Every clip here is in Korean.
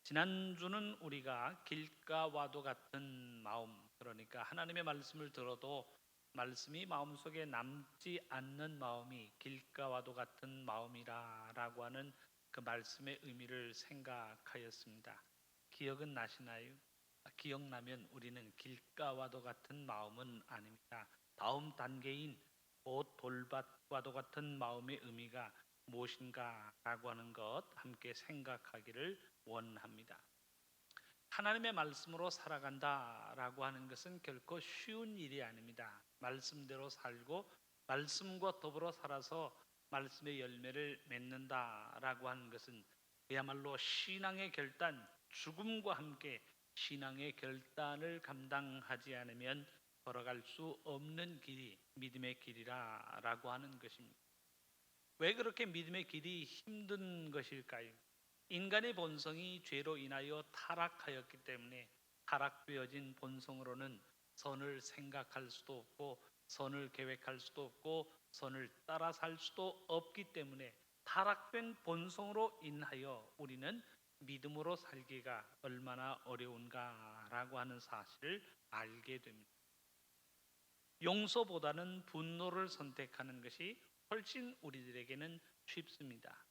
지난주는 우리가 길가와도 같은 마음, 그러니까 하나님의 말씀을 들어도 말씀이 마음속에 남지 않는 마음이 길가와도 같은 마음이라고 하는 그 말씀의 의미를 생각하였습니다. 기억은 나시나요? 기억나면 우리는 길가와도 같은 마음은 아닙니다. 다음 단계인 곧 돌밭과도 같은 마음의 의미가 무엇인가라고 하는 것 함께 생각하기를 원합니다. 하나님의 말씀으로 살아간다라고 하는 것은 결코 쉬운 일이 아닙니다. 말씀대로 살고 말씀과 더불어 살아서 말씀의 열매를 맺는다라고 하는 것은 그야말로 신앙의 결단, 죽음과 함께 신앙의 결단을 감당하지 않으면 걸어갈 수 없는 길이 믿음의 길이라고 하는 것입니다. 왜 그렇게 믿음의 길이 힘든 것일까요? 인간의 본성이 죄로 인하여 타락하였기 때문에 타락되어진 본성으로는 선을 생각할 수도 없고 선을 계획할 수도 없고 선을 따라 살 수도 없기 때문에 타락된 본성으로 인하여 우리는 믿음으로 살기가 얼마나 어려운가라고 하는 사실을 알게 됩니다. 용서보다는 분노를 선택하는 것이 훨씬 우리들에게는 쉽습니다.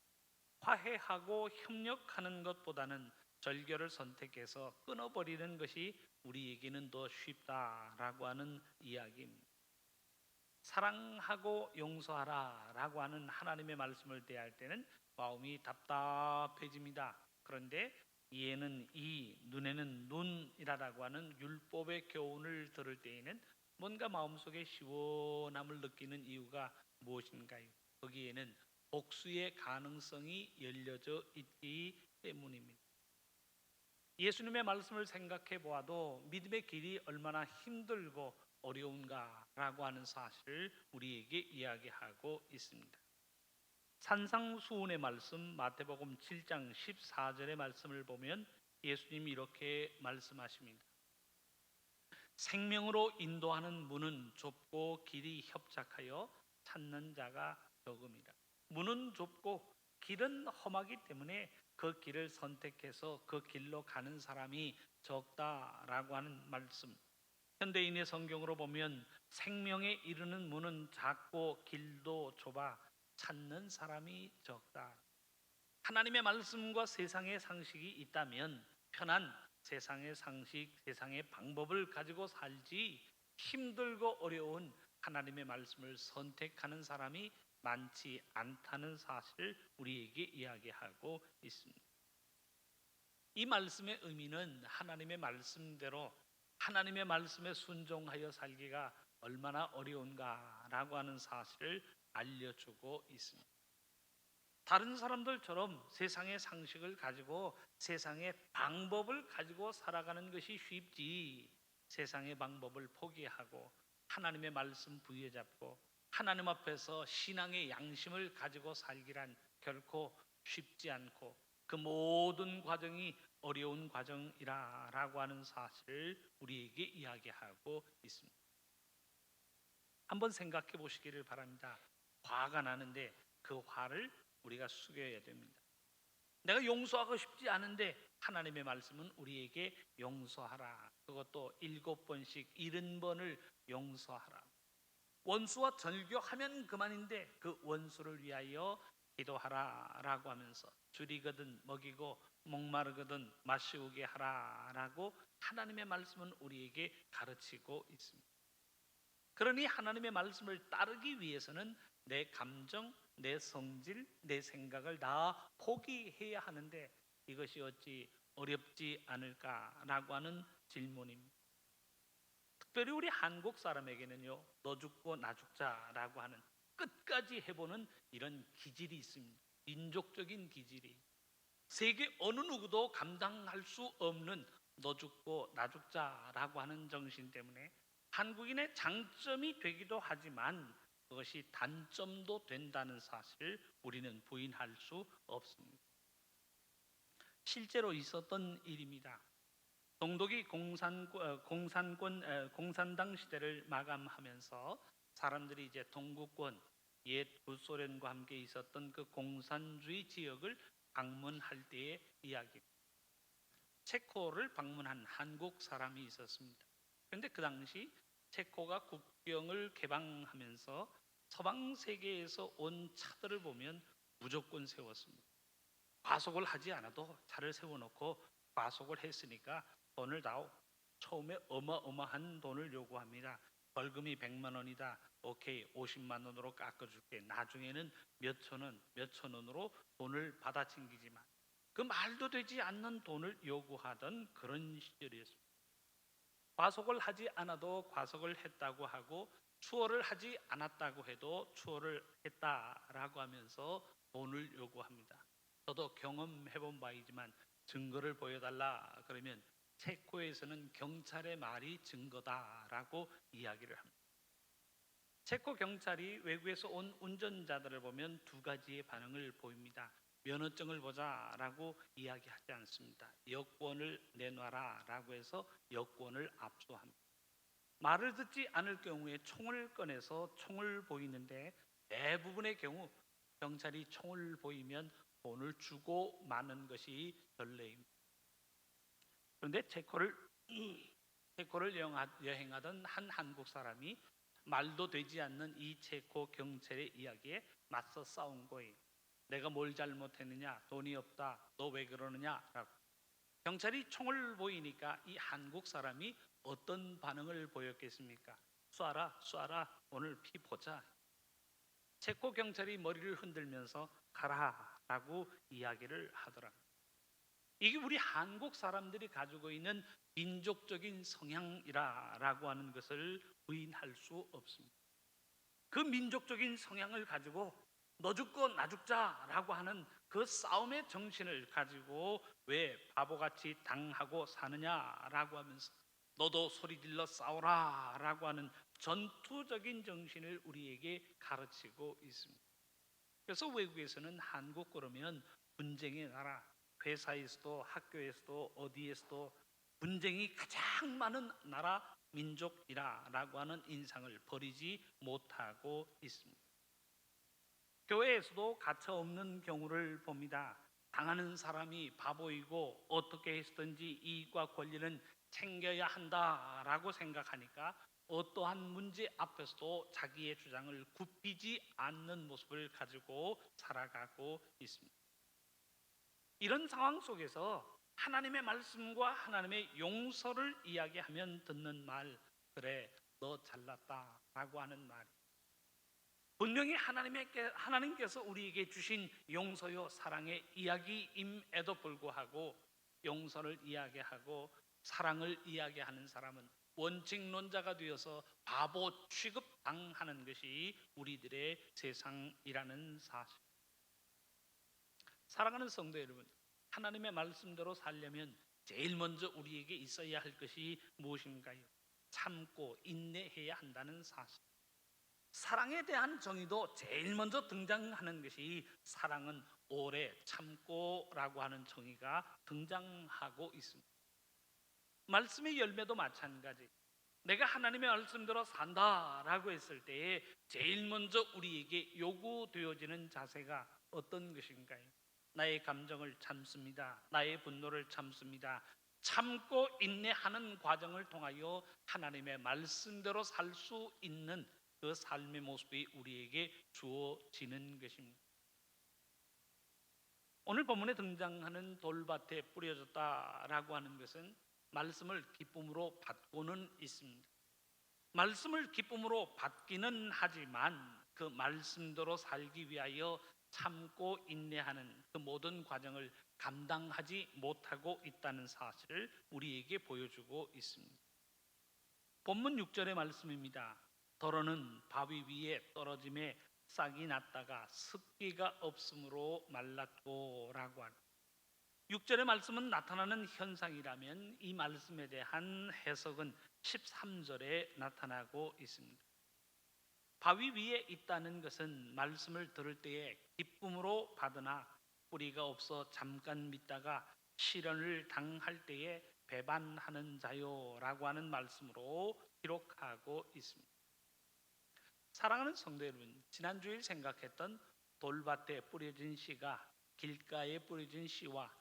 화해하고 협력하는 것보다는 절교를 선택해서 끊어버리는 것이 우리에게는 더 쉽다라고 하는 이야기입니다. 사랑하고 용서하라라고 하는 하나님의 말씀을 대할 때는 마음이 답답해집니다. 그런데 이에는 이, 눈에는 눈이라고 하는 율법의 교훈을 들을 때에는 뭔가 마음속에 시원함을 느끼는 이유가 무엇인가요? 거기에는 복수의 가능성이 열려져 있기 때문입니다. 예수님의 말씀을 생각해 보아도 믿음의 길이 얼마나 힘들고 어려운가라고 하는 사실을 우리에게 이야기하고 있습니다. 산상수훈의 말씀 마태복음 7장 14절의 말씀을 보면 예수님이 이렇게 말씀하십니다. 생명으로 인도하는 문은 좁고 길이 협착하여 찾는 자가 적음이라. 문은 좁고 길은 험하기 때문에 그 길을 선택해서 그 길로 가는 사람이 적다라고 하는 말씀. 현대인의 성경으로 보면 생명에 이르는 문은 작고 길도 좁아 찾는 사람이 적다. 하나님의 말씀과 세상의 상식이 있다면 편한 세상의 상식, 세상의 방법을 가지고 살지 힘들고 어려운 하나님의 말씀을 선택하는 사람이 많지 않다는 사실을 우리에게 이야기하고 있습니다. 이 말씀의 의미는 하나님의 말씀대로 하나님의 말씀에 순종하여 살기가 얼마나 어려운가라고 하는 사실을 알려주고 있습니다. 다른 사람들처럼 세상의 상식을 가지고 세상의 방법을 가지고 살아가는 것이 쉽지, 세상의 방법을 포기하고 하나님의 말씀 부여잡고 하나님 앞에서 신앙의 양심을 가지고 살기란 결코 쉽지 않고 그 모든 과정이 어려운 과정이라고 하는 사실을 우리에게 이야기하고 있습니다. 한번 생각해 보시기를 바랍니다. 화가 나는데 그 화를 우리가 숙여야 됩니다. 내가 용서하고 싶지 않은데 하나님의 말씀은 우리에게 용서하라. 그것도 7번씩 70번을 용서하라. 원수와 절교하면 그만인데 그 원수를 위하여 기도하라 라고 하면서 줄이거든 먹이고 목마르거든 마시우게 하라 라고 하나님의 말씀은 우리에게 가르치고 있습니다. 그러니 하나님의 말씀을 따르기 위해서는 내 감정, 내 성질, 내 생각을 다 포기해야 하는데 이것이 어찌 어렵지 않을까라고 하는 질문입니다. 특별히 우리 한국 사람에게는요, 너 죽고 나 죽자라고 하는 끝까지 해보는 이런 기질이 있습니다. 민족적인 기질이. 세계 어느 누구도 감당할 수 없는 너 죽고 나 죽자라고 하는 정신 때문에 한국인의 장점이 되기도 하지만 그것이 단점도 된다는 사실을 우리는 부인할 수 없습니다. 실제로 있었던 일입니다. 동독이 공산당 시대를 마감하면서 사람들이 이제 동구권 옛 구소련과 함께 있었던 그 공산주의 지역을 방문할 때의 이야기입니다. 체코를 방문한 한국 사람이 있었습니다. 그런데 그 당시 체코가 국경을 개방하면서 서방 세계에서 온 차들을 보면 무조건 세웠습니다. 과속을 하지 않아도 차를 세워놓고 과속을 했으니까 돈을 다오. 처음에 어마어마한 돈을 요구합니다. 벌금이 100만 원이다. 오케이, 50만 원으로 깎아줄게. 나중에는 몇천 원, 몇천 원으로 돈을 받아챙기지만 그 말도 되지 않는 돈을 요구하던 그런 시절이었습니다. 과속을 하지 않아도 과속을 했다고 하고 추월을 하지 않았다고 해도 추월을 했다라고 하면서 돈을 요구합니다. 저도 경험해본 바이지만 증거를 보여달라 그러면 체코에서는 경찰의 말이 증거다라고 이야기를 합니다. 체코 경찰이 외국에서 온 운전자들을 보면 두 가지의 반응을 보입니다. 면허증을 보자라고 이야기하지 않습니다. 여권을 내놔라라고 해서 여권을 압수합니다. 말을 듣지 않을 경우에 총을 꺼내서 총을 보이는데 대부분의 경우 경찰이 총을 보이면 돈을 주고 마는 것이 전례입니다. 그런데 체코를 여행하던 한 한국 사람이 말도 되지 않는 이 체코 경찰의 이야기에 맞서 싸운 거예요. 내가 뭘 잘못했느냐? 돈이 없다. 너 왜 그러느냐? 라고. 경찰이 총을 보이니까 이 한국 사람이 어떤 반응을 보였겠습니까? 쏴라, 쏴라. 오늘 피 보자. 체코 경찰이 머리를 흔들면서 가라라고 이야기를 하더랍니다. 이게 우리 한국 사람들이 가지고 있는 민족적인 성향이라고 하는 것을 부인할 수 없습니다. 그 민족적인 성향을 가지고 너 죽고 나 죽자라고 하는 그 싸움의 정신을 가지고 왜 바보같이 당하고 사느냐라고 하면서 너도 소리 질러 싸우라라고 하는 전투적인 정신을 우리에게 가르치고 있습니다. 그래서 외국에서는 한국 그러면 분쟁의 나라, 회사에서도 학교에서도 어디에서도 분쟁이 가장 많은 나라 민족이라고 하는 인상을 버리지 못하고 있습니다. 교회에서도 가차없는 경우를 봅니다. 당하는 사람이 바보이고 어떻게 했든지 이익과 권리는 챙겨야 한다라고 생각하니까 어떠한 문제 앞에서도 자기의 주장을 굽히지 않는 모습을 가지고 살아가고 있습니다. 이런 상황 속에서 하나님의 말씀과 하나님의 용서를 이야기하면 듣는 말, 그래 너 잘났다라고 하는 말. 분명히 하나님께서 우리에게 주신 용서요 사랑의 이야기임에도 불구하고 용서를 이야기하고 사랑을 이야기하는 사람은 원칙론자가 되어서 바보 취급당하는 것이 우리들의 세상이라는 사실. 사랑하는 성도 여러분, 하나님의 말씀대로 살려면 제일 먼저 우리에게 있어야 할 것이 무엇인가요? 참고 인내해야 한다는 사실. 사랑에 대한 정의도 제일 먼저 등장하는 것이 사랑은 오래 참고라고 하는 정의가 등장하고 있습니다. 말씀의 열매도 마찬가지. 내가 하나님의 말씀대로 산다라고 했을 때에 제일 먼저 우리에게 요구되어지는 자세가 어떤 것인가요? 나의 감정을 참습니다. 나의 분노를 참습니다. 참고 인내하는 과정을 통하여 하나님의 말씀대로 살 수 있는 그 삶의 모습이 우리에게 주어지는 것입니다. 오늘 본문에 등장하는 돌밭에 뿌려졌다라고 하는 것은 말씀을 기쁨으로 받고는 있습니다. 말씀을 기쁨으로 받기는 하지만 그 말씀대로 살기 위하여 참고 인내하는 그 모든 과정을 감당하지 못하고 있다는 사실을 우리에게 보여주고 있습니다. 본문 6절의 말씀입니다. 더러는 바위 위에 떨어짐에 싹이 났다가 습기가 없으므로 말랐고 라고 합니다. 6절의 말씀은 나타나는 현상이라면 이 말씀에 대한 해석은 13절에 나타나고 있습니다. 바위 위에 있다는 것은 말씀을 들을 때에 기쁨으로 받으나 뿌리가 없어 잠깐 믿다가 시련을 당할 때에 배반하는 자요라고 하는 말씀으로 기록하고 있습니다. 사랑하는 성도 여러분, 지난주에 생각했던 돌밭에 뿌려진 씨가 길가에 뿌려진 씨와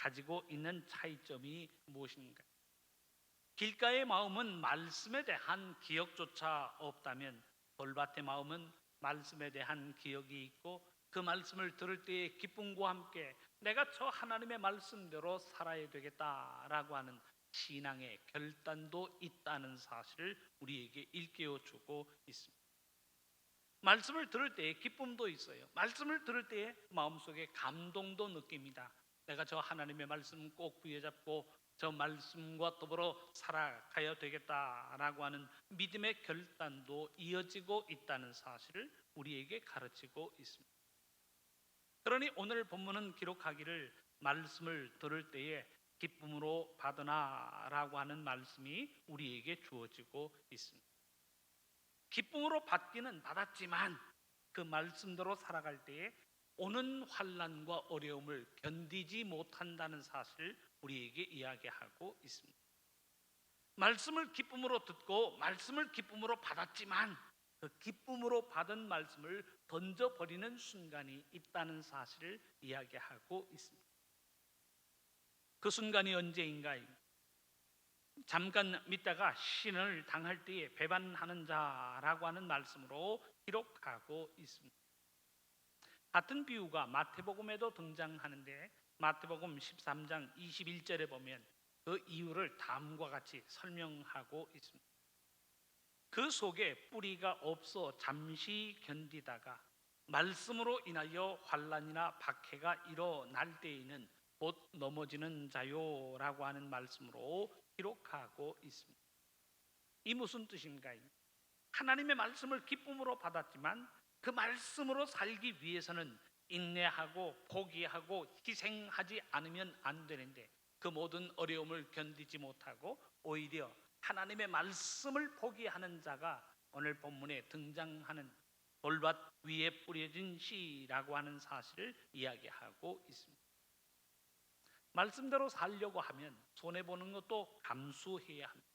가지고 있는 차이점이 무엇인가? 길가의 마음은 말씀에 대한 기억조차 없다면 돌밭의 마음은 말씀에 대한 기억이 있고 그 말씀을 들을 때의 기쁨과 함께 내가 저 하나님의 말씀대로 살아야 되겠다라고 하는 신앙의 결단도 있다는 사실을 우리에게 일깨워 주고 있습니다. 말씀을 들을 때에 기쁨도 있어요. 말씀을 들을 때에 마음속에 감동도 느낍니다. 내가 저 하나님의 말씀 꼭 부여잡고 저 말씀과 더불어 살아가야 되겠다라고 하는 믿음의 결단도 이어지고 있다는 사실을 우리에게 가르치고 있습니다. 그러니 오늘 본문은 기록하기를 말씀을 들을 때에 기쁨으로 받으나라고 하는 말씀이 우리에게 주어지고 있습니다. 기쁨으로 받기는 받았지만 그 말씀대로 살아갈 때에 오는 환난과 어려움을 견디지 못한다는 사실을 우리에게 이야기하고 있습니다. 말씀을 기쁨으로 듣고 말씀을 기쁨으로 받았지만 그 기쁨으로 받은 말씀을 던져버리는 순간이 있다는 사실을 이야기하고 있습니다. 그 순간이 언제인가요? 잠깐 믿다가 신을 당할 때에 배반하는 자라고 하는 말씀으로 기록하고 있습니다. 같은 비유가 마태복음에도 등장하는데 마태복음 13장 21절에 보면 그 이유를 다음과 같이 설명하고 있습니다. 그 속에 뿌리가 없어 잠시 견디다가 말씀으로 인하여 환난이나 박해가 일어날 때에는 곧 넘어지는 자요라고 하는 말씀으로 기록하고 있습니다. 이 무슨 뜻인가요? 하나님의 말씀을 기쁨으로 받았지만 그 말씀으로 살기 위해서는 인내하고 포기하고 희생하지 않으면 안 되는데 그 모든 어려움을 견디지 못하고 오히려 하나님의 말씀을 포기하는 자가 오늘 본문에 등장하는 돌밭 위에 뿌려진 씨라고 하는 사실을 이야기하고 있습니다. 말씀대로 살려고 하면 손해보는 것도 감수해야 합니다.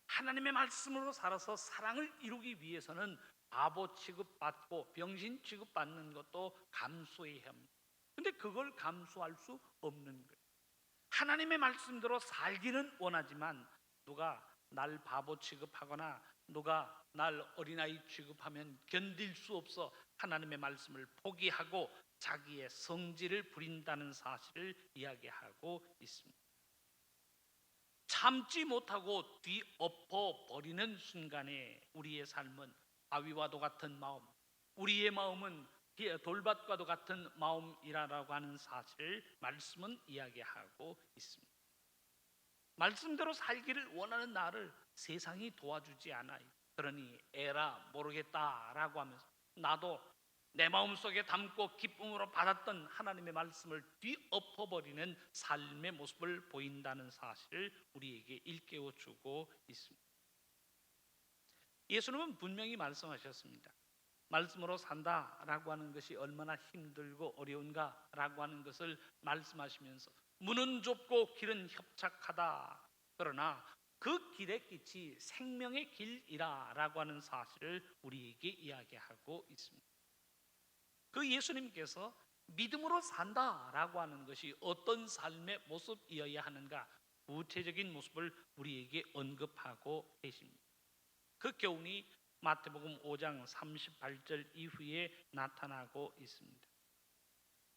하나님의 말씀으로 살아서 사랑을 이루기 위해서는 바보 취급받고 병신 취급받는 것도 감수해야 합니다. 근데 그걸 감수할 수 없는 거예요. 하나님의 말씀대로 살기는 원하지만 누가 날 바보 취급하거나 누가 날 어린아이 취급하면 견딜 수 없어 하나님의 말씀을 포기하고 자기의 성질을 부린다는 사실을 이야기하고 있습니다. 참지 못하고 뒤엎어 버리는 순간에 우리의 삶은 바위와도 같은 마음, 우리의 마음은 돌밭과도 같은 마음이라고 하는 사실을 말씀은 이야기하고 있습니다. 말씀대로 살기를 원하는 나를 세상이 도와주지 않아요. 그러니 에라 모르겠다라고 하면서 나도 내 마음속에 담고 기쁨으로 받았던 하나님의 말씀을 뒤엎어버리는 삶의 모습을 보인다는 사실을 우리에게 일깨워 주고 있습니다. 예수님은 분명히 말씀하셨습니다. 말씀으로 산다라고 하는 것이 얼마나 힘들고 어려운가라고 하는 것을 말씀하시면서 문은 좁고 길은 협착하다. 그러나 그 길의 끝이 생명의 길이라라고 하는 사실을 우리에게 이야기하고 있습니다. 그 예수님께서 믿음으로 산다라고 하는 것이 어떤 삶의 모습이어야 하는가 구체적인 모습을 우리에게 언급하고 계십니다. 그 교훈이 마태복음 5장 38절 이후에 나타나고 있습니다.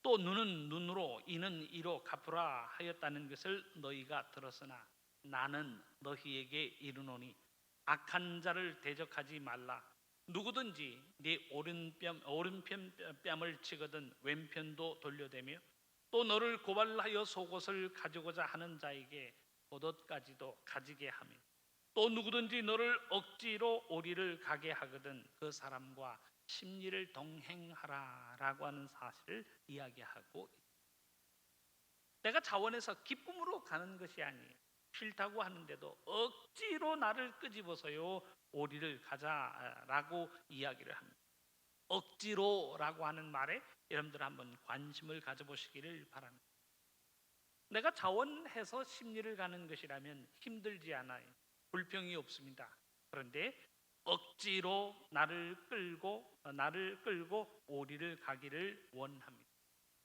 또 눈은 눈으로 이는 이로 갚으라 하였다는 것을 너희가 들었으나 나는 너희에게 이르노니 악한 자를 대적하지 말라. 누구든지 네 오른편 뺨을 치거든 왼편도 돌려대며 또 너를 고발하여 속옷을 가지고자 하는 자에게 겉옷까지도 가지게 하며 또 누구든지 너를 억지로 오리를 가게 하거든 그 사람과 심리를 동행하라라고 하는 사실을 이야기하고 있습니다. 내가 자원해서 기쁨으로 가는 것이 아니에요. 싫다고 하는데도 억지로 나를 끄집어서요 오리를 가자라고 이야기를 합니다. 억지로라고 하는 말에 여러분들 한번 관심을 가져보시기를 바랍니다. 내가 자원해서 심리를 가는 것이라면 힘들지 않아요. 불평이 없습니다. 그런데 억지로 나를 끌고 오리를 가기를 원합니다.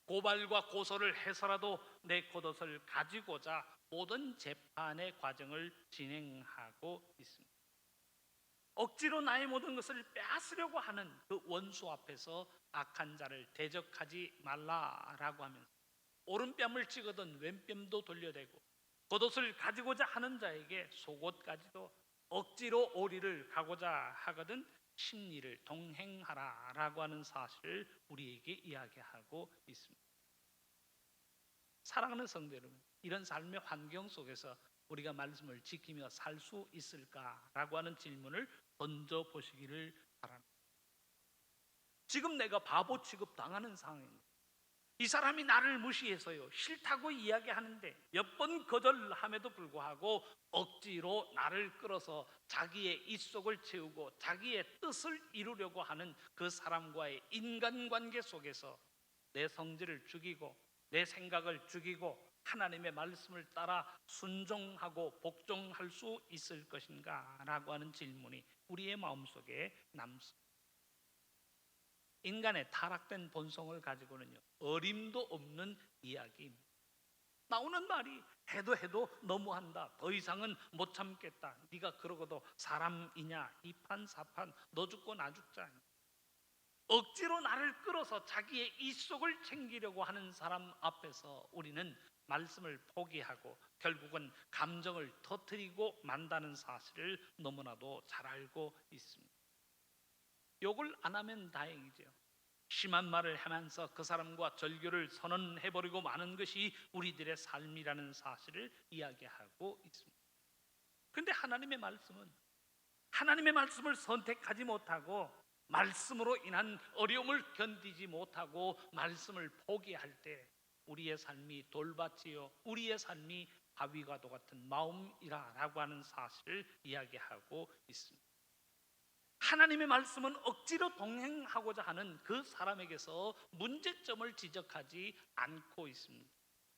고발과 고소를 해서라도 내 겉옷을 가지고자 모든 재판의 과정을 진행하고 있습니다. 억지로 나의 모든 것을 빼앗으려고 하는 그 원수 앞에서 악한 자를 대적하지 말라라고 하면서 오른뺨을 찍어든 왼뺨도 돌려대고 겉옷을 가지고자 하는 자에게 속옷까지도 억지로 오리를 가고자 하거든 심리를 동행하라라고 하는 사실을 우리에게 이야기하고 있습니다. 사랑하는 성도 여러분, 이런 삶의 환경 속에서 우리가 말씀을 지키며 살 수 있을까라고 하는 질문을 던져보시기를 바랍니다. 지금 내가 바보 취급 당하는 상황입니다. 이 사람이 나를 무시해서요 싫다고 이야기하는데 몇 번 거절함에도 불구하고 억지로 나를 끌어서 자기의 입속을 채우고 자기의 뜻을 이루려고 하는 그 사람과의 인간관계 속에서 내 성질을 죽이고 내 생각을 죽이고 하나님의 말씀을 따라 순종하고 복종할 수 있을 것인가 라고 하는 질문이 우리의 마음속에 남습니다. 인간의 타락된 본성을 가지고는요 어림도 없는 이야기입니다. 나오는 말이 해도 너무한다. 더 이상은 못 참겠다. 네가 그러고도 사람이냐? 이판사판 너 죽고 나 죽자. 억지로 나를 끌어서 자기의 입속을 챙기려고 하는 사람 앞에서 우리는 말씀을 포기하고 결국은 감정을 터뜨리고 만다는 사실을 너무나도 잘 알고 있습니다. 욕을 안 하면 다행이죠. 심한 말을 하면서 그 사람과 절교를 선언해버리고 마는 것이 우리들의 삶이라는 사실을 이야기하고 있습니다. 그런데 하나님의 말씀을 선택하지 못하고 말씀으로 인한 어려움을 견디지 못하고 말씀을 포기할 때 우리의 삶이 돌밭이요 우리의 삶이 바위과도 같은 마음이라고 하는 사실을 이야기하고 있습니다. 하나님의 말씀은 억지로 동행하고자 하는 그 사람에게서 문제점을 지적하지 않고 있습니다.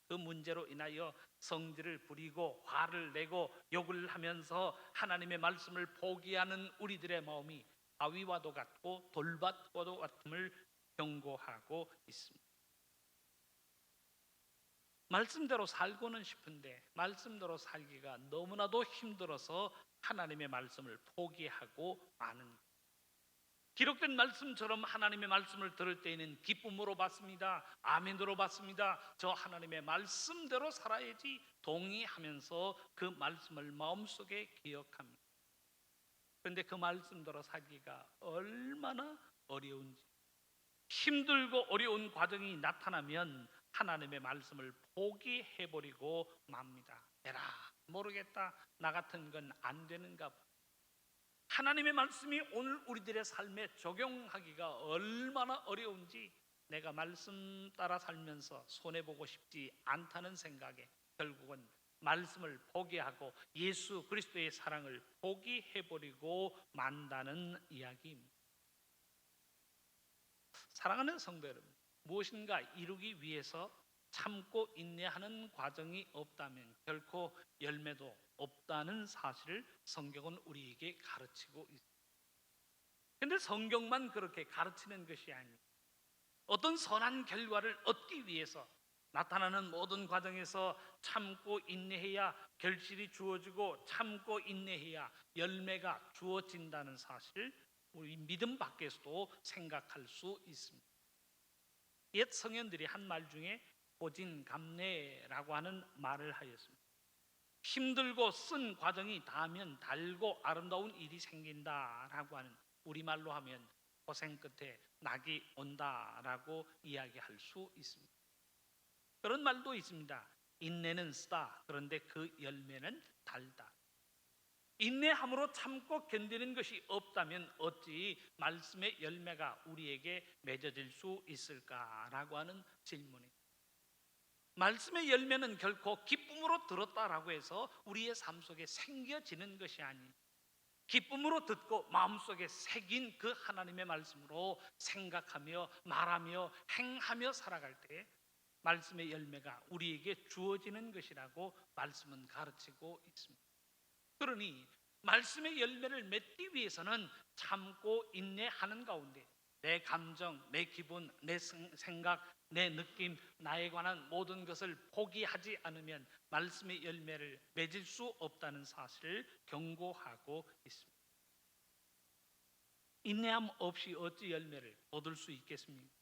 그 문제로 인하여 성질을 부리고 화를 내고 욕을 하면서 하나님의 말씀을 포기하는 우리들의 마음이 바위와도 같고 돌밭과도 같음을 경고하고 있습니다. 말씀대로 살고는 싶은데 말씀대로 살기가 너무나도 힘들어서 하나님의 말씀을 포기하고 마는, 기록된 말씀처럼 하나님의 말씀을 들을 때에는 기쁨으로 받습니다. 아멘으로 받습니다. 저 하나님의 말씀대로 살아야지 동의하면서 그 말씀을 마음속에 기억합니다. 그런데 그 말씀대로 살기가 얼마나 어려운지, 힘들고 어려운 과정이 나타나면 하나님의 말씀을 포기해버리고 맙니다. 에라 모르겠다, 나 같은 건 안 되는가. 하나님의 말씀이 오늘 우리들의 삶에 적용하기가 얼마나 어려운지 내가 말씀 따라 살면서 손해보고 싶지 않다는 생각에 결국은 말씀을 포기하고 예수 그리스도의 사랑을 포기해버리고 만다는 이야기입니다. 사랑하는 성도 여러분, 무엇인가 이루기 위해서 참고 인내하는 과정이 없다면 결코 열매도 없다는 사실을 성경은 우리에게 가르치고 있습니다. 그런데 성경만 그렇게 가르치는 것이 아닙니다. 어떤 선한 결과를 얻기 위해서 나타나는 모든 과정에서 참고 인내해야 결실이 주어지고 참고 인내해야 열매가 주어진다는 사실을 우리 믿음 밖에서도 생각할 수 있습니다. 옛 성현들이 한 말 중에 고진감래라고 하는 말을 하였습니다. 힘들고 쓴 과정이 닿으면 달고 아름다운 일이 생긴다라고 하는, 우리말로 하면 고생 끝에 낙이 온다라고 이야기할 수 있습니다. 그런 말도 있습니다. 인내는 쓰다, 그런데 그 열매는 달다. 인내함으로 참고 견디는 것이 없다면 어찌 말씀의 열매가 우리에게 맺어질 수 있을까라고 하는 질문입니다. 말씀의 열매는 결코 기쁨으로 들었다라고 해서 우리의 삶 속에 생겨지는 것이 아닌, 기쁨으로 듣고 마음속에 새긴 그 하나님의 말씀으로 생각하며 말하며 행하며 살아갈 때 말씀의 열매가 우리에게 주어지는 것이라고 말씀은 가르치고 있습니다. 그러니 말씀의 열매를 맺기 위해서는 참고 인내하는 가운데 내 감정, 내 기분, 내 생각, 내 느낌, 나에 관한 모든 것을 포기하지 않으면 말씀의 열매를 맺을 수 없다는 사실을 경고하고 있습니다. 인내함 없이 어찌 열매를 얻을 수 있겠습니까?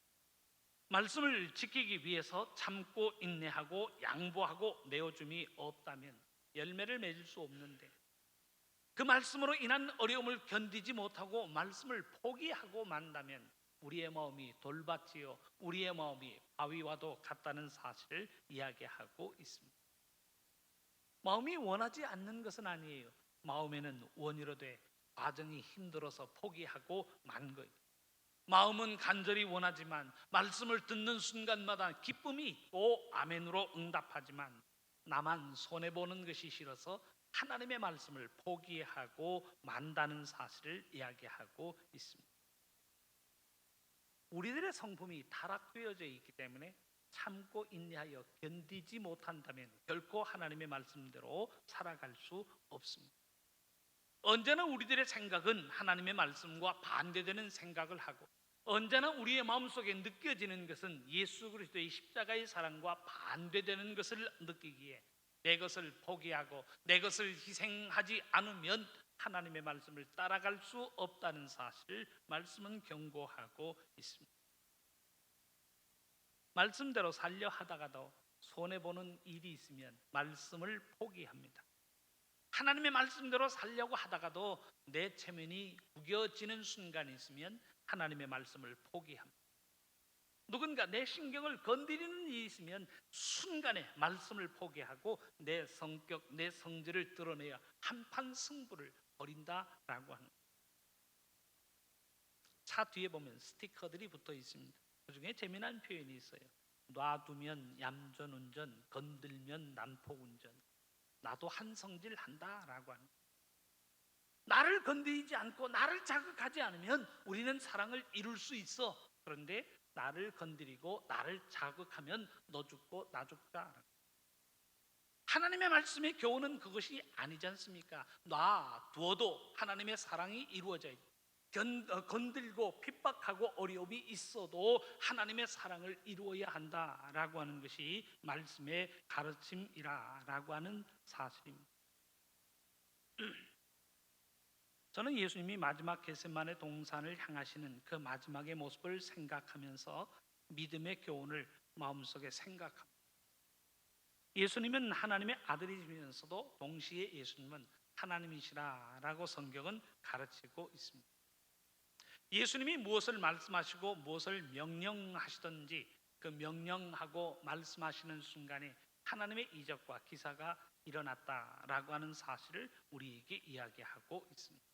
말씀을 지키기 위해서 참고 인내하고 양보하고 내어줌이 없다면 열매를 맺을 수 없는데, 그 말씀으로 인한 어려움을 견디지 못하고 말씀을 포기하고 만다면 우리의 마음이 돌밭이요 우리의 마음이 바위와도 같다는 사실을 이야기하고 있습니다. 마음이 원하지 않는 것은 아니에요. 마음에는 원이로되 과정이 힘들어서 포기하고 만 거예요. 마음은 간절히 원하지만 말씀을 듣는 순간마다 기쁨이 있고 아멘으로 응답하지만 나만 손해보는 것이 싫어서 하나님의 말씀을 포기하고 만다는 사실을 이야기하고 있습니다. 우리들의 성품이 타락되어져 있기 때문에 참고 인내하여 견디지 못한다면 결코 하나님의 말씀대로 살아갈 수 없습니다. 언제나 우리들의 생각은 하나님의 말씀과 반대되는 생각을 하고, 언제나 우리의 마음속에 느껴지는 것은 예수 그리스도의 십자가의 사랑과 반대되는 것을 느끼기에 내 것을 포기하고 내 것을 희생하지 않으면 하나님의 말씀을 따라갈 수 없다는 사실을 말씀은 경고하고 있습니다. 말씀대로 살려 하다가도 손해보는 일이 있으면 말씀을 포기합니다. 하나님의 말씀대로 살려고 하다가도 내 체면이 구겨지는 순간이 있으면 하나님의 말씀을 포기합니다. 누군가 내 신경을 건드리는 일이 있으면 순간에 말씀을 포기하고 내 성격, 내 성질을 드러내야 한판 승부를 벌인다라고 하는 거예요. 차 뒤에 보면 스티커들이 붙어 있습니다. 그중에 재미난 표현이 있어요. 놔두면 얌전운전, 건들면 난폭운전. 나도 한 성질 한다라고 하는 거예요. 나를 건드리지 않고 나를 자극하지 않으면 우리는 사랑을 이룰 수 있어. 그런데 나를 건드리고 나를 자극하면 너 죽고 나 죽자. 하나님의 말씀의 교훈은 그것이 아니지 않습니까? 놔두어도 하나님의 사랑이 이루어져야 돼. 건들고 핍박하고 어려움이 있어도 하나님의 사랑을 이루어야 한다라고 하는 것이 말씀의 가르침이라고 하는 사실입니다. 저는 예수님이 마지막 겟세마네 동산을 향하시는 그 마지막의 모습을 생각하면서 믿음의 교훈을 마음속에 생각합니다. 예수님은 하나님의 아들이시면서도 동시에 예수님은 하나님이시라라고 성경은 가르치고 있습니다. 예수님이 무엇을 말씀하시고 무엇을 명령하시든지 그 명령하고 말씀하시는 순간에 하나님의 이적과 기사가 일어났다라고 하는 사실을 우리에게 이야기하고 있습니다.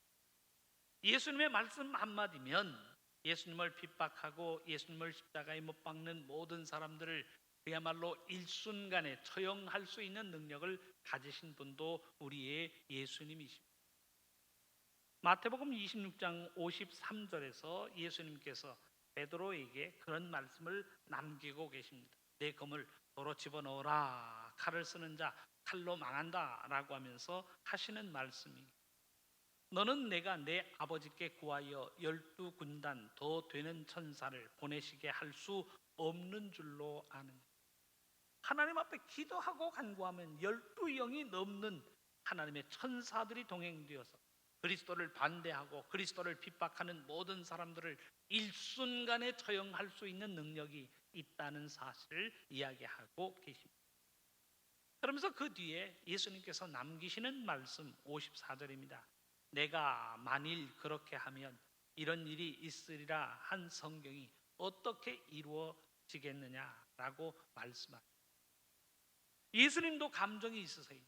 예수님의 말씀 한마디면 예수님을 핍박하고 예수님을 십자가에 못 박는 모든 사람들을 그야말로 일순간에 처형할 수 있는 능력을 가지신 분도 우리의 예수님이십니다. 마태복음 26장 53절에서 예수님께서 베드로에게 그런 말씀을 남기고 계십니다. 내 검을 도로 집어넣어라. 칼을 쓰는 자 칼로 망한다 라고 하면서 하시는 말씀이, 너는 내가 내 아버지께 구하여 12군단 더 되는 천사를 보내시게 할 수 없는 줄로 아느냐. 하나님 앞에 기도하고 간구하면 12영이 넘는 하나님의 천사들이 동행되어서 그리스도를 반대하고 그리스도를 핍박하는 모든 사람들을 일순간에 처형할 수 있는 능력이 있다는 사실을 이야기하고 계십니다. 그러면서 그 뒤에 예수님께서 남기시는 말씀 54절입니다. 내가 만일 그렇게 하면 이런 일이 있으리라 한 성경이 어떻게 이루어지겠느냐라고 말씀합니다. 예수님도 감정이 있으세요.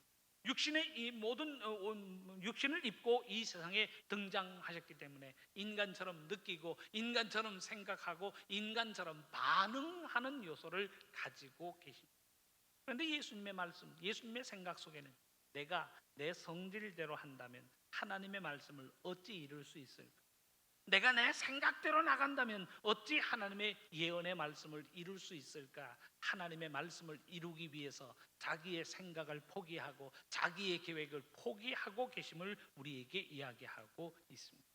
육신의 이 모든 육신을 입고 이 세상에 등장하셨기 때문에 인간처럼 느끼고 인간처럼 생각하고 인간처럼 반응하는 요소를 가지고 계십니다. 그런데 예수님의 말씀, 예수님의 생각 속에는 내가 내 성질대로 한다면 하나님의 말씀을 어찌 이룰 수 있을까? 내가 내 생각대로 나간다면 어찌 하나님의 예언의 말씀을 이룰 수 있을까? 하나님의 말씀을 이루기 위해서 자기의 생각을 포기하고 자기의 계획을 포기하고 계심을 우리에게 이야기하고 있습니다.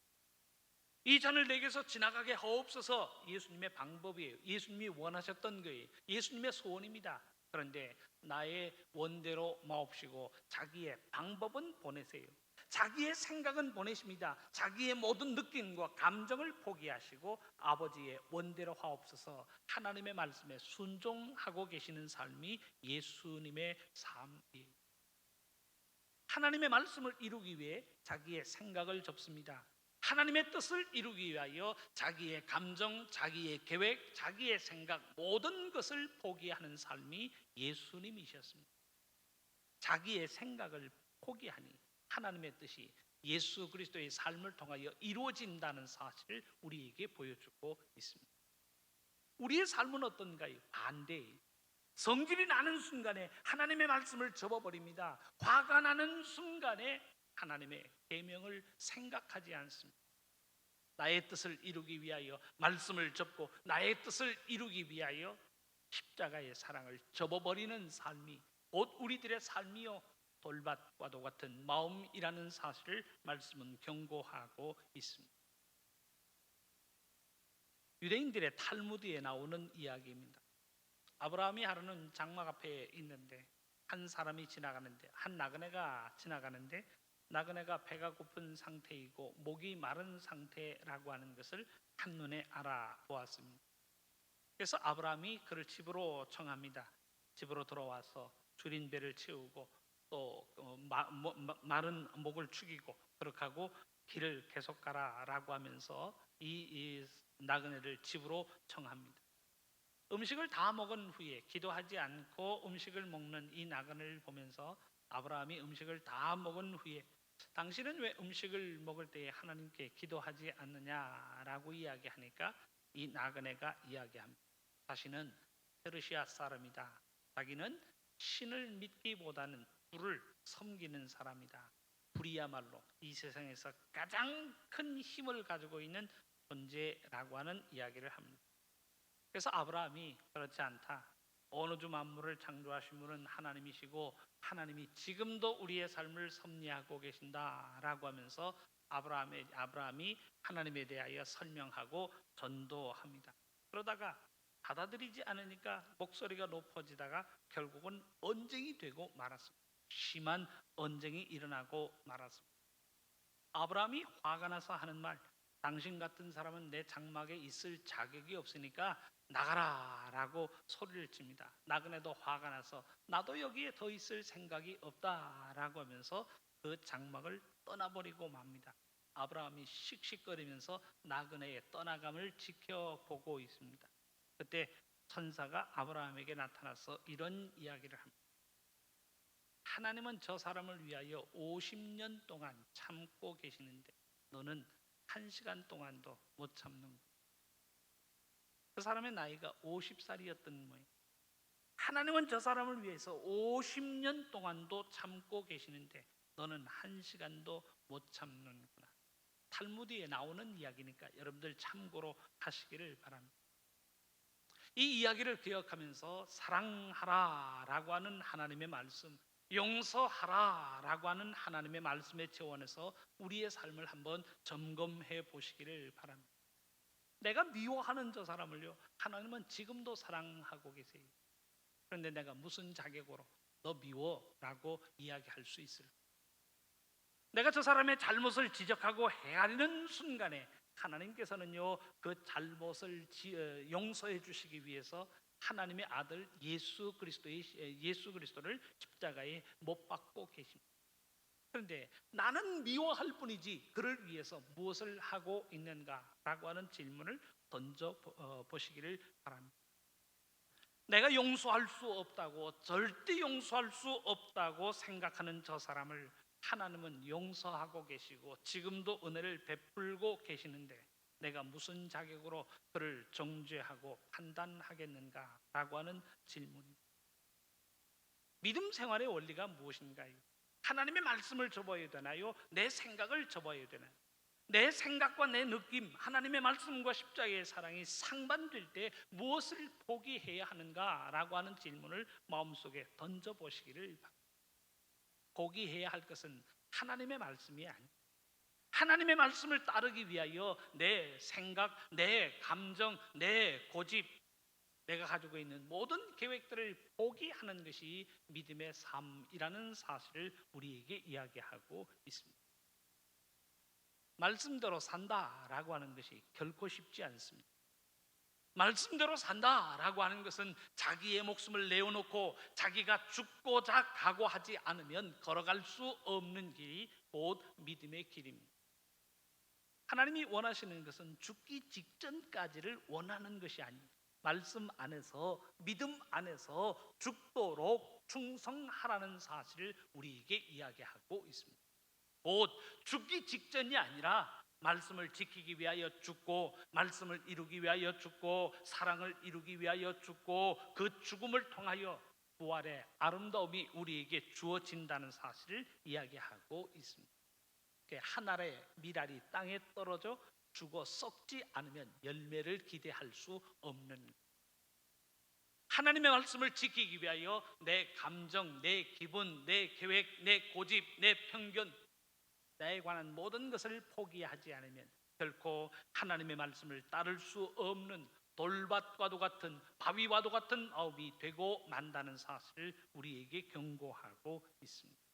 이 잔을 내게서 지나가게 하옵소서. 예수님의 방법이에요. 예수님이 원하셨던 거예요. 예수님의 소원입니다. 그런데 나의 원대로 마옵시고 자기의 방법은 보내세요. 자기의 생각은 보내십니다. 자기의 모든 느낌과 감정을 포기하시고 아버지의 원대로 하옵소서. 하나님의 말씀에 순종하고 계시는 삶이 예수님의 삶이에요. 하나님의 말씀을 이루기 위해 자기의 생각을 접습니다. 하나님의 뜻을 이루기 위하여 자기의 감정, 자기의 계획, 자기의 생각 모든 것을 포기하는 삶이 예수님이셨습니다. 자기의 생각을 포기하니 하나님의 뜻이 예수 그리스도의 삶을 통하여 이루어진다는 사실을 우리에게 보여주고 있습니다. 우리의 삶은 어떤가요? 반대예요. 성질이 나는 순간에 하나님의 말씀을 접어버립니다. 화가 나는 순간에 하나님의 계명을 생각하지 않습니다. 나의 뜻을 이루기 위하여 말씀을 접고 나의 뜻을 이루기 위하여 십자가의 사랑을 접어버리는 삶이 곧 우리들의 삶이요 돌밭과도 같은 마음이라는 사실을 말씀은 경고하고 있습니다. 유대인들의 탈무드에 나오는 이야기입니다. 아브라함이 하루는 장막 앞에 있는데 한 사람이 지나가는데 한 나그네가 지나가는데 나그네가 배가 고픈 상태이고 목이 마른 상태라고 하는 것을 한눈에 알아보았습니다. 그래서 아브라함이 그를 집으로 청합니다. 집으로 들어와서 줄인 배를 채우고 또 마른 목을 축이고 그렇게 하고 길을 계속 가라라고 하면서 이 나그네를 집으로 청합니다. 음식을 다 먹은 후에 기도하지 않고 음식을 먹는 이 나그네를 보면서 아브라함이 음식을 다 먹은 후에 당신은 왜 음식을 먹을 때에 하나님께 기도하지 않느냐라고 이야기하니까 이 나그네가 이야기합니다. 자신은 페르시아 사람이다. 자기는 신을 믿기보다는 불을 섬기는 사람이다. 불이야말로 이 세상에서 가장 큰 힘을 가지고 있는 존재라고 하는 이야기를 합니다. 그래서 아브라함이 그렇지 않다. 어느 주 만물을 창조하신 분은 하나님이시고 하나님이 지금도 우리의 삶을 섭리하고 계신다라고 하면서 아브라함이 하나님에 대하여 설명하고 전도합니다. 그러다가 받아들이지 않으니까 목소리가 높아지다가 결국은 언쟁이 되고 말았습니다. 심한 언쟁이 일어나고 말았습니다. 아브라함이 화가 나서 하는 말, 당신 같은 사람은 내 장막에 있을 자격이 없으니까 나가라라고 소리를 칩니다. 나그네도 화가 나서 나도 여기에 더 있을 생각이 없다라고 하면서 그 장막을 떠나버리고 맙니다. 아브라함이 씩씩거리면서 나그네의 떠나감을 지켜보고 있습니다. 그때 천사가 아브라함에게 나타나서 이런 이야기를 합니다. 하나님은 저 사람을 위하여 50년 동안 참고 계시는데 너는 1시간 동안도 못 참는 거야. 그 사람의 나이가 50살이었던 모양. 하나님은 저 사람을 위해서 50년 동안도 참고 계시는데 너는 1시간도 못 참는구나. 탈무드에 나오는 이야기니까 여러분들 참고로 하시기를 바랍니다. 이 이야기를 기억하면서 사랑하라라고 하는 하나님의 말씀, 용서하라라고 하는 하나님의 말씀의 차원에서 우리의 삶을 한번 점검해 보시기를 바랍니다. 내가 미워하는 저 사람을요, 하나님은 지금도 사랑하고 계세요. 그런데 내가 무슨 자격으로 너 미워라고 이야기할 수 있을까? 내가 저 사람의 잘못을 지적하고 헤아리는 순간에 하나님께서는요 그 잘못을 용서해 주시기 위해서 하나님의 아들 예수 그리스도를 십자가에 못 박고 계십니다. 그런데 나는 미워할 뿐이지 그를 위해서 무엇을 하고 있는가라고 하는 질문을 던져 보시기를 바랍니다. 내가 용서할 수 없다고, 절대 용서할 수 없다고 생각하는 저 사람을 하나님은 용서하고 계시고 지금도 은혜를 베풀고 계시는데 내가 무슨 자격으로 그를 정죄하고 판단하겠는가라고 하는 질문입니다. 믿음 생활의 원리가 무엇인가요? 하나님의 말씀을 접어야 되나요? 내 생각을 접어야 되나요? 내 생각과 내 느낌, 하나님의 말씀과 십자가의 사랑이 상반될 때 무엇을 포기해야 하는가라고 하는 질문을 마음속에 던져보시기를 바랍니다. 포기해야 할 것은 하나님의 말씀이 아닙니다. 하나님의 말씀을 따르기 위하여 내 생각, 내 감정, 내 고집, 내가 가지고 있는 모든 계획들을 포기하는 것이 믿음의 삶이라는 사실을 우리에게 이야기하고 있습니다. 말씀대로 산다라고 하는 것이 결코 쉽지 않습니다. 말씀대로 산다라고 하는 것은 자기의 목숨을 내어놓고 자기가 죽고자 각오하지 않으면 걸어갈 수 없는 길이 곧 믿음의 길입니다. 하나님이 원하시는 것은 죽기 직전까지를 원하는 것이 아닙니다. 말씀 안에서, 믿음 안에서 죽도록 충성하라는 사실을 우리에게 이야기하고 있습니다. 곧 죽기 직전이 아니라 말씀을 지키기 위하여 죽고, 말씀을 이루기 위하여 죽고, 사랑을 이루기 위하여 죽고, 그 죽음을 통하여 부활의 아름다움이 우리에게 주어진다는 사실을 이야기하고 있습니다. 한 알의 밀알이 땅에 떨어져 죽어 썩지 않으면 열매를 기대할 수 없는, 하나님의 말씀을 지키기 위하여 내 감정, 내 기분, 내 계획, 내 고집, 내 편견, 나에 관한 모든 것을 포기하지 않으면 결코 하나님의 말씀을 따를 수 없는 돌밭과도 같은, 바위와도 같은 마음이 되고 만다는 사실을 우리에게 경고하고 있습니다.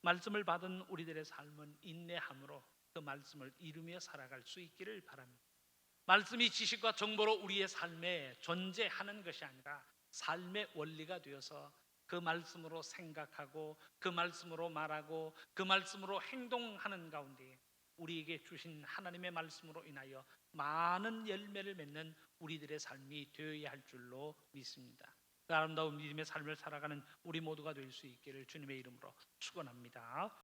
말씀을 받은 우리들의 삶은 인내함으로 그 말씀을 이루며 살아갈 수 있기를 바랍니다. 말씀이 지식과 정보로 우리의 삶에 존재하는 것이 아니라 삶의 원리가 되어서 그 말씀으로 생각하고, 그 말씀으로 말하고, 그 말씀으로 행동하는 가운데 우리에게 주신 하나님의 말씀으로 인하여 많은 열매를 맺는 우리들의 삶이 되어야 할 줄로 믿습니다. 그 아름다운 믿음의 삶을 살아가는 우리 모두가 될 수 있기를 주님의 이름으로 축원합니다.